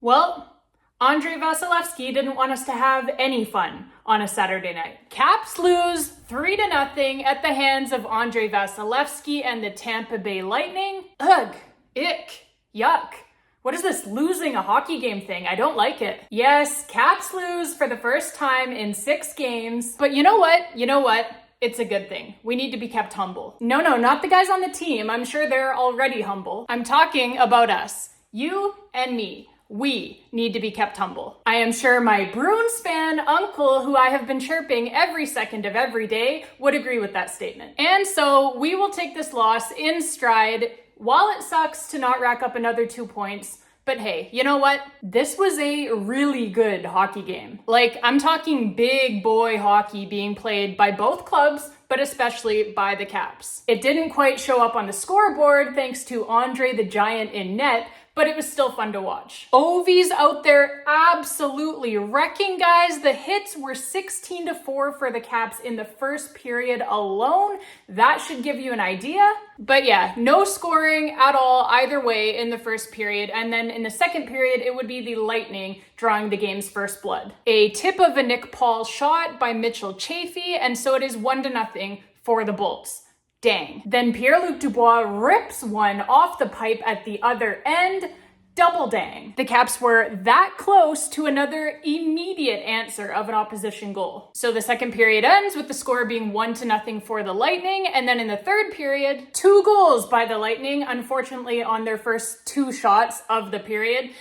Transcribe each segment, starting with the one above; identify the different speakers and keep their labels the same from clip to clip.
Speaker 1: Well, Andrei Vasilevskiy didn't want us to have any fun on a Saturday night. Caps lose 3-0 at the hands of Andrei Vasilevskiy and the Tampa Bay Lightning. Ugh, ick, yuck. What is this losing a hockey game thing? I don't like it. Yes, Caps lose for the first time in 6 games. But you know what? It's a good thing. We need to be kept humble. No, not the guys on the team. I'm sure they're already humble. I'm talking about us. You and me. We need to be kept humble. I am sure my Bruins fan uncle, who I have been chirping every second of every day, would agree with that statement. And so we will take this loss in stride. While it sucks to not rack up another 2 points, but hey, you know what? This was a really good hockey game. Like, I'm talking big boy hockey being played by both clubs, but especially by the Caps. It didn't quite show up on the scoreboard thanks to Andre the Giant in net, but it was still fun to watch. Ovi's out there absolutely wrecking guys. The hits were 16-4 for the Caps in the first period alone. That should give you an idea. But yeah, no scoring at all either way in the first period. And then in the second period, it would be the Lightning drawing the game's first blood. A tip of a Nick Paul shot by Mitchell Chaffee, and so it is 1-0 for the Bolts. Dang. Then Pierre-Luc Dubois rips one off the pipe at the other end. Double dang. The Caps were that close to another immediate answer of an opposition goal. So the second period ends with the score being 1-0 for the Lightning. And then in the third period, 2 goals by the Lightning, unfortunately on their first 2 shots of the period.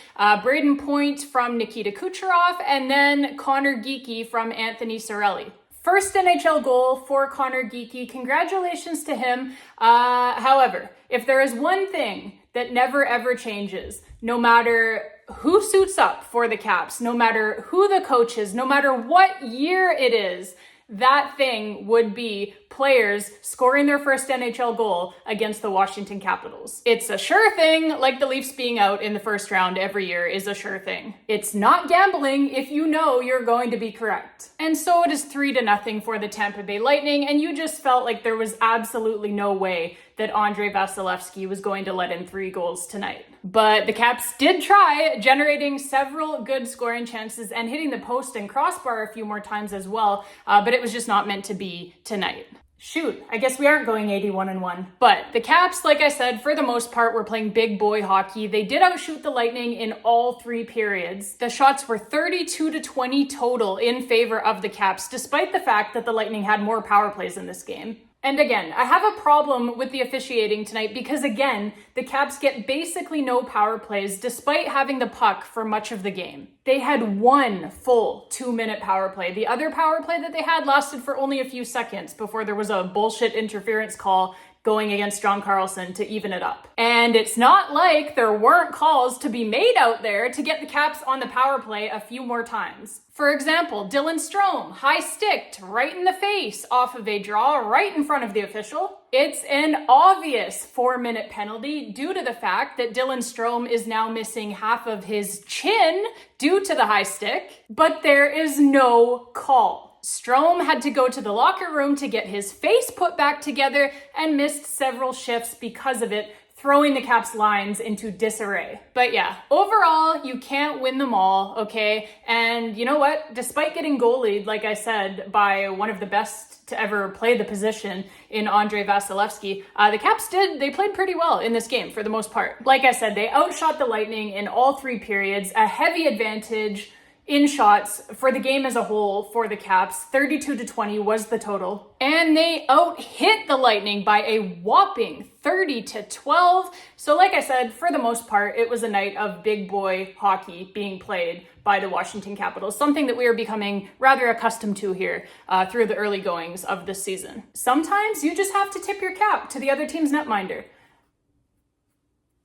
Speaker 1: Braden Point from Nikita Kucherov, and then Connor Geekie from Anthony Cirelli. First NHL goal for Connor Geekie. Congratulations to him. However, if there is one thing that never ever changes, no matter who suits up for the Caps, no matter who the coach is, no matter what year it is, that thing would be players scoring their first NHL goal against the Washington Capitals. It's a sure thing, like the Leafs being out in the first round every year is a sure thing. It's not gambling if you know you're going to be correct. And so it is 3-0 for the Tampa Bay Lightning, and you just felt like there was absolutely no way that Andrei Vasilevskiy was going to let in 3 goals tonight. But the Caps did try, generating several good scoring chances and hitting the post and crossbar a few more times as well, but it was just not meant to be tonight. Shoot, I guess we aren't going 81-1. But the Caps, like I said, for the most part, were playing big boy hockey. They did outshoot the Lightning in all 3 periods. The shots were 32-20 total in favor of the Caps, despite the fact that the Lightning had more power plays in this game. And again, I have a problem with the officiating tonight because, again, the Caps get basically no power plays despite having the puck for much of the game. They had 1 full 2-minute power play. The other power play that they had lasted for only a few seconds before there was a bullshit interference call going against John Carlson to even it up. And it's not like there weren't calls to be made out there to get the Caps on the power play a few more times. For example, Dylan Strome high-sticked right in the face off of a draw right in front of the official. It's an obvious 4-minute penalty due to the fact that Dylan Strome is now missing half of his chin due to the high stick, but there is no call. Strome had to go to the locker room to get his face put back together and missed several shifts because of it, throwing the Caps lines into disarray. But yeah, overall, you can't win them all, okay? And you know what? Despite getting goalied, like I said, by one of the best to ever play the position in Andrei Vasilevskiy, the Caps they played pretty well in this game for the most part. Like I said, they outshot the Lightning in all 3 periods, a heavy advantage in shots for the game as a whole for the Caps. 32-20 was the total. And they out-hit the Lightning by a whopping 30-12. So like I said, for the most part, it was a night of big boy hockey being played by the Washington Capitals, something that we are becoming rather accustomed to here through the early goings of this season. Sometimes you just have to tip your cap to the other team's netminder.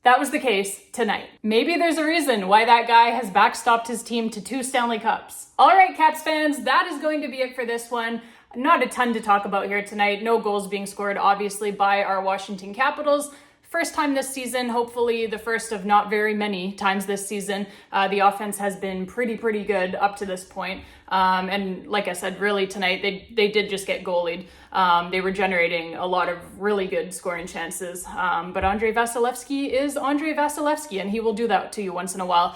Speaker 1: That was the case tonight. Maybe there's a reason why that guy has backstopped his team to 2 Stanley Cups. All right, Caps fans, that is going to be it for this one. Not a ton to talk about here tonight. No goals being scored, obviously, by our Washington Capitals. first time this season, hopefully the first of not very many times this season. The offense has been pretty good up to this point. And like I said, really tonight, they did just get goalied. They were generating a lot of really good scoring chances. But Andrei Vasilevskiy is Andrei Vasilevskiy, and he will do that to you once in a while.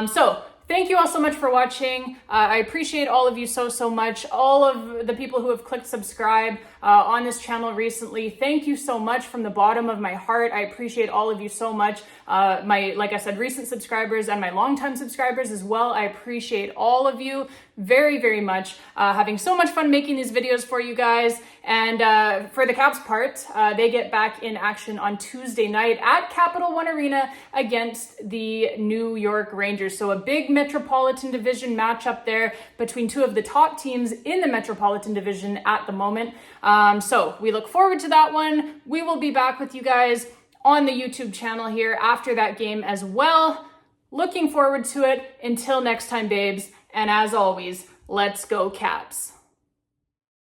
Speaker 1: So thank you all so much for watching. I appreciate all of you so much. All of the people who have clicked subscribe on this channel recently, thank you so much from the bottom of my heart. I appreciate all of you so much. Like I said, recent subscribers and my longtime subscribers as well. I appreciate all of you very much. Having so much fun making these videos for you guys. And for the Caps part, they get back in action on Tuesday night at Capital One Arena against the New York Rangers. So a big Metropolitan Division matchup there between two of the top teams in the Metropolitan Division at the moment. So we look forward to that one. We will be back with you guys on the YouTube channel here after that game as well. Looking forward to it. Until next time, babes. And as always, let's go Caps.